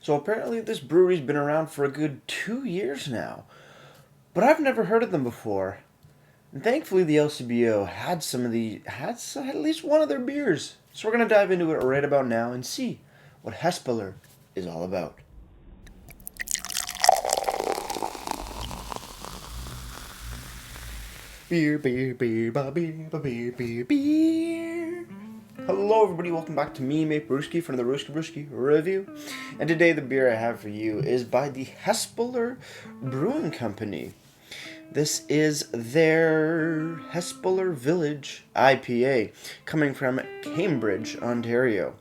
So apparently this brewery's been around for a good 2 years now. But I've never heard of them before. And thankfully the LCBO had had at least one of their beers. So we're gonna dive into it right about now and see what Hespeler is all about. Beer, beer, beer, ba, beer, ba, beer, beer, beer. Hello, everybody. Welcome back to me, Mate Brewski, from the Brewski Review. And today, the beer I have for you is by the Hespeler Brewing Company. This is their Hespeler Village IPA, coming from Cambridge, Ontario.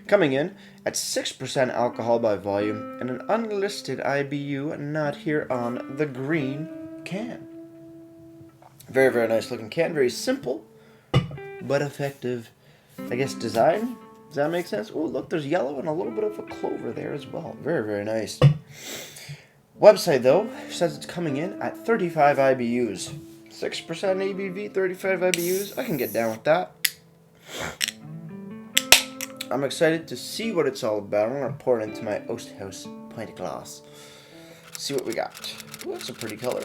Coming in at 6% alcohol by volume and an unlisted IBU not here on the green can. Very, very nice looking can. Very simple, but effective, I guess, design. Does that make sense? Oh, look, there's yellow and a little bit of a clover there as well. Very, very nice. Website, though, says it's coming in at 35 IBUs. 6% ABV, 35 IBUs. I can get down with that. I'm excited to see what it's all about. I'm going to pour it into my Osthouse pint glass. See what we got. Ooh, that's a pretty color.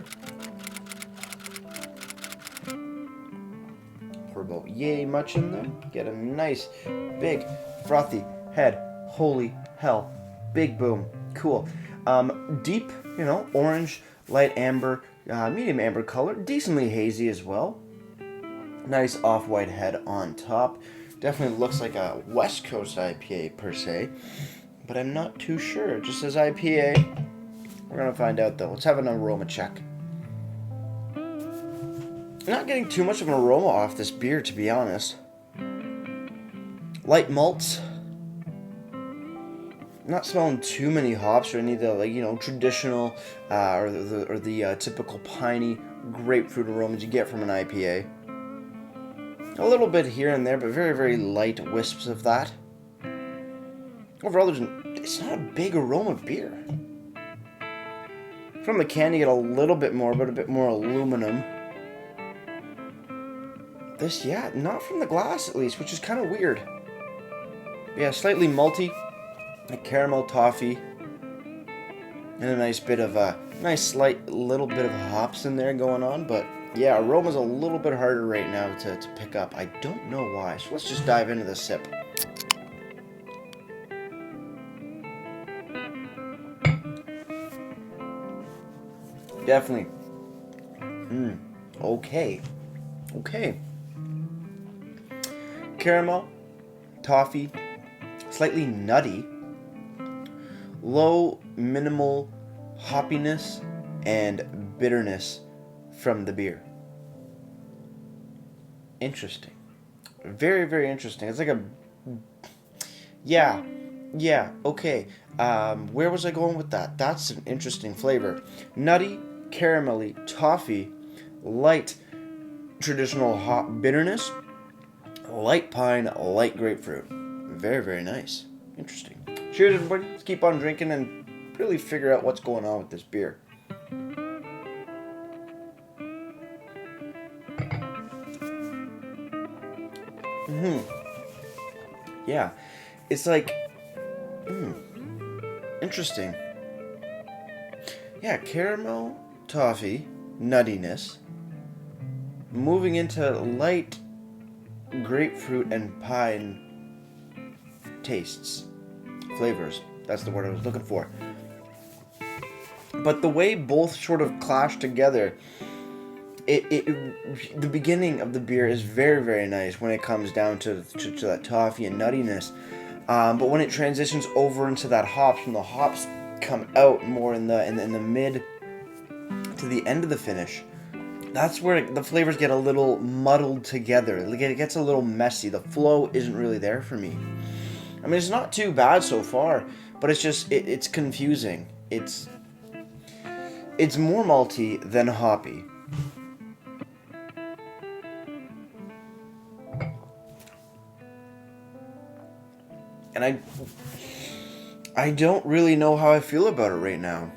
Pour about yay much in there. Get a nice, big, frothy head. Holy hell. Big boom. Cool. Deep, orange, light amber, medium amber color. Decently hazy as well. Nice off-white head on top. Definitely looks like a West Coast IPA per se. But I'm not too sure. It just says IPA. We're going to find out though. Let's have an aroma check. Not getting too much of an aroma off this beer, to be honest. Light malts. Not smelling too many hops or any of the traditional or the typical piney grapefruit aromas you get from an IPA. A little bit here and there, but very, very light wisps of that. Overall, it's not a big aroma beer. From the can, you get a little bit more, but a bit more aluminum. This, not from the glass at least, which is kind of weird. Yeah, slightly malty, like caramel toffee, and a nice bit of slight little bit of hops in there going on. But yeah, aroma's a little bit harder right now to pick up. I don't know why. So let's just dive into the sip. Definitely. Okay. Caramel, toffee, slightly nutty, low minimal hoppiness and bitterness from the beer. Interesting. Very, very interesting. It's like okay. Where was I going with that? That's an interesting flavor. Nutty, caramelly, toffee, light, traditional hop bitterness, light pine, light grapefruit. Very, very nice. Interesting. Cheers, everybody. Let's keep on drinking and really figure out what's going on with this beer. Yeah. It's like... interesting. Yeah, caramel, toffee, nuttiness. Moving into light grapefruit and pine tastes, flavors. That's the word I was looking for. But the way both sort of clash together, the beginning of the beer is very, very nice when it comes down to that toffee and nuttiness. But when it transitions over into that hops, when the hops come out more in the mid to the end of the finish, that's where the flavors get a little muddled together. It gets a little messy. The flow isn't really there for me. I mean, it's not too bad so far, but it's just it's confusing. It's more malty than hoppy. And I don't really know how I feel about it right now.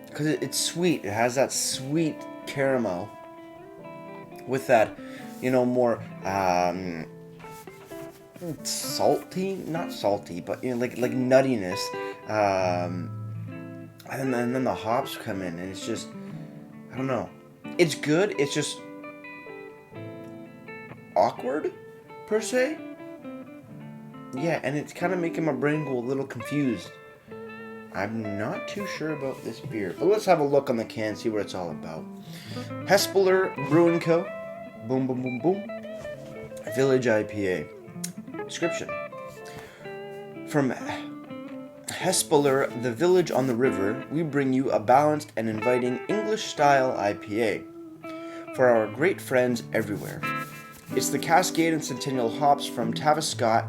Because it's sweet. It has that sweet caramel with that, more salty, not salty, but like nuttiness And then the hops come in, and it's just, I don't know. It's good. It's just awkward, per se. Yeah, and it's kind of making my brain go a little confused. I'm not too sure about this beer, but let's have a look on the can, see what it's all about. Hespeler Brewing Co. Boom, boom, boom, boom. Village IPA. Description. From Hespeler, the village on the river, we bring you a balanced and inviting English-style IPA for our great friends everywhere. It's the Cascade and Centennial hops from Tavistock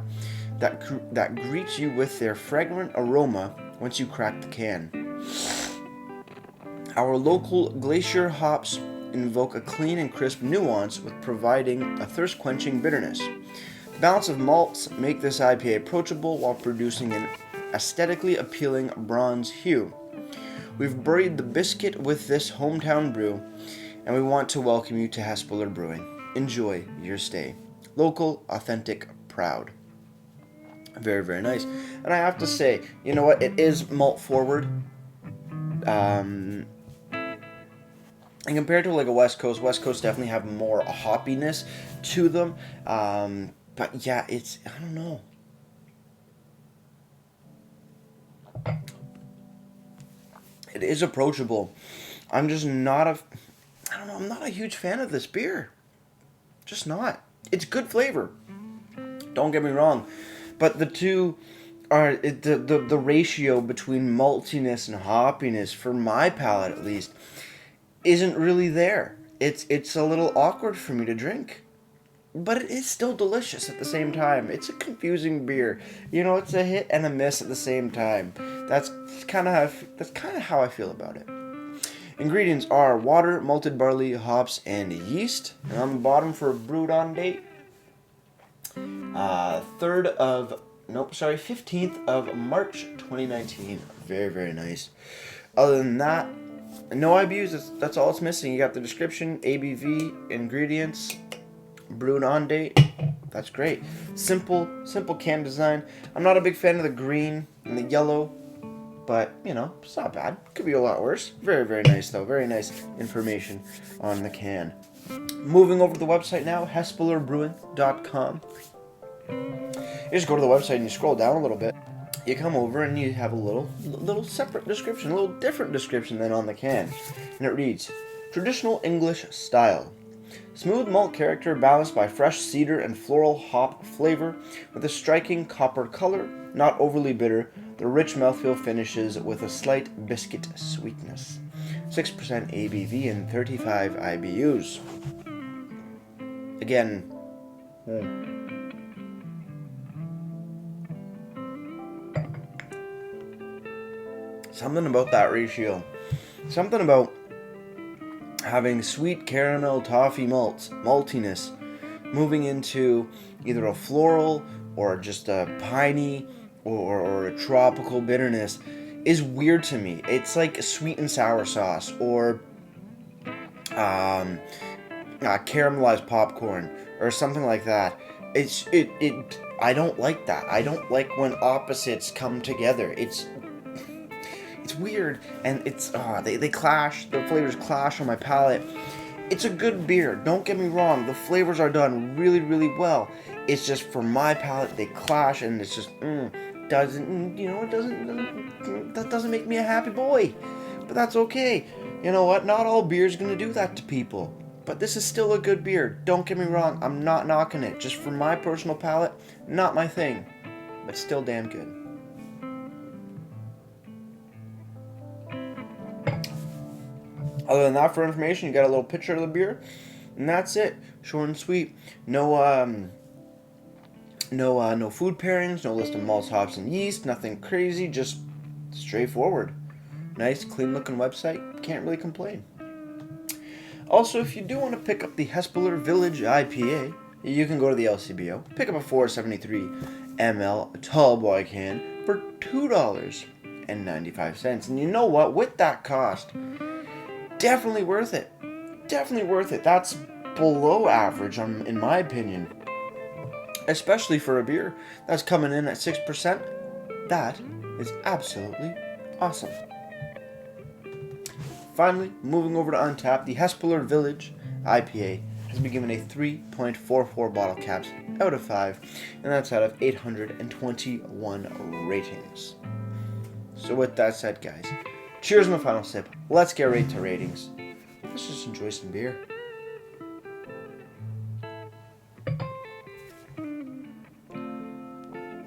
that greets you with their fragrant aroma once you crack the can. Our local glacier hops invoke a clean and crisp nuance with providing a thirst-quenching bitterness. The balance of malts make this IPA approachable while producing an aesthetically appealing bronze hue. We've buried the biscuit with this hometown brew, and we want to welcome you to Hespeler Brewing. Enjoy your stay. Local, authentic, proud. Very, very nice. And I have to say, you know what? It is malt forward. And compared to like a West Coast definitely have more hoppiness to them. But yeah, it's, I don't know. It is approachable. I'm just not I'm not a huge fan of this beer. Just not. It's good flavor. Don't get me wrong. But the two are, the ratio between maltiness and hoppiness, for my palate at least, isn't really there. It's a little awkward for me to drink. But it is still delicious at the same time. It's a confusing beer. You know, it's a hit and a miss at the same time. That's kind of how I feel about it. Ingredients are water, malted barley, hops, and yeast. And on the bottom for brewed on date, 15th of March 2019. Very, very nice. Other than that, no IBUs. That's all it's missing. You got the description, ABV, ingredients, brewed on date. That's great. Simple can design. I'm not a big fan of the green and the yellow, but you know, it's not bad. Could be a lot worse. Very, very nice though. Very nice information on the can. Moving over to the website now, hespelerbrewing.com. You just go to the website and you scroll down a little bit. You come over and you have a little separate description, a little different description than on the can. And it reads, traditional English style. Smooth malt character balanced by fresh cedar and floral hop flavor with a striking copper color, not overly bitter. The rich mouthfeel finishes with a slight biscuit sweetness. 6% ABV and 35 IBUs. Again, something about that ratio. Something about having sweet caramel toffee maltiness moving into either a floral or just a piney or a tropical bitterness is weird to me. It's like a sweet and sour sauce or caramelized popcorn or something like that. I don't like that. I don't like when opposites come together. It's weird, and they clash. The flavors clash on my palate. It's a good beer. Don't get me wrong. The flavors are done really, really well. It's just for my palate they clash, and it's just that doesn't make me a happy boy. But that's okay. You know what? Not all beer's gonna do that to people. But this is still a good beer. Don't get me wrong. I'm not knocking it. Just for my personal palate, not my thing. But still damn good. Other than that, for information, you got a little picture of the beer, and that's it. Short and sweet. No food pairings, no list of malts, hops, and yeast. Nothing crazy. Just straightforward. Nice, clean-looking website. Can't really complain. Also, if you do want to pick up the Hespeler Village IPA, you can go to the LCBO, pick up a 473 ml tall boy can for $2.95. And you know what? With that cost, definitely worth it. Definitely worth it. That's below average, in my opinion. Especially for a beer that's coming in at 6%. That is absolutely awesome. Finally, moving over to Untappd, the Hespeler Village IPA has been given a 3.44 bottle caps out of 5, and that's out of 821 ratings. So with that said, guys, cheers on the final sip. Let's get right to ratings. Let's just enjoy some beer.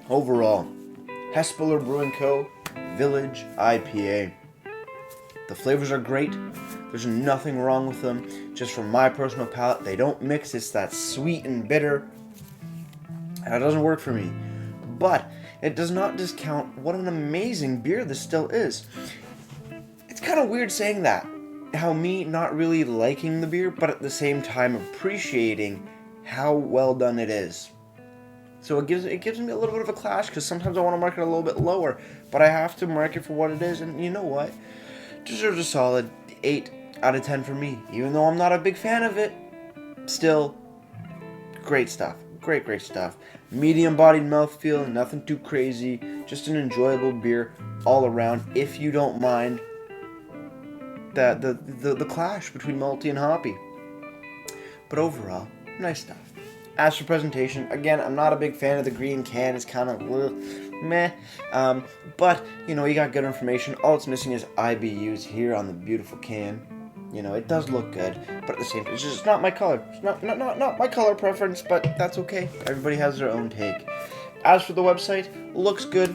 Overall, Hespeler Brewing Co. Village IPA. The flavors are great. There's nothing wrong with them. Just from my personal palate, they don't mix. It's that sweet and bitter. That doesn't work for me. But it does not discount what an amazing beer this still is. It's kind of weird saying that. How me not really liking the beer, but at the same time appreciating how well done it is. So it gives me a little bit of a clash, because sometimes I want to mark it a little bit lower, but I have to mark it for what it is, and you know what? Deserves a solid 8 out of 10 for me. Even though I'm not a big fan of it, still great stuff. Great stuff. Medium bodied mouthfeel, nothing too crazy, just an enjoyable beer all around, if you don't mind the clash between malty and hoppy. But overall, nice stuff. As for presentation, again, I'm not a big fan of the green can. It's kind of meh. But, you know, you got good information. All it's missing is IBUs here on the beautiful can. You know, it does look good, but at the same time, it's just not my color. It's not my color preference, but that's okay. Everybody has their own take. As for the website, looks good.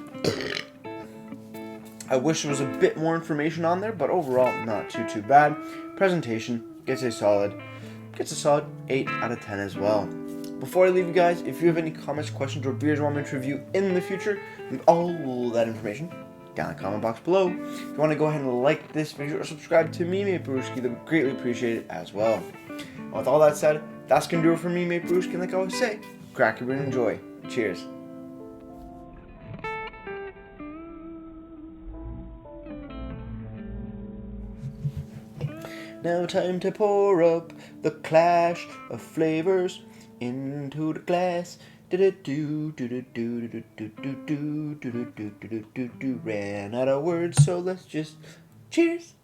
I wish there was a bit more information on there, but overall, not too bad. Presentation gets a solid 8 out of 10 as well. Before I leave you guys, if you have any comments, questions, or beers you want me to review in the future, leave all that information down in the comment box below. If you want to go ahead and like this video or subscribe to me, Mate Brewski, that would greatly appreciate it as well. And with all that said, that's going to do it for me, Mate Brewski, and like I always say, crack your beer and enjoy. Cheers. Now time to pour up the clash of flavors into the glass. Ran out of words, so let's just cheers.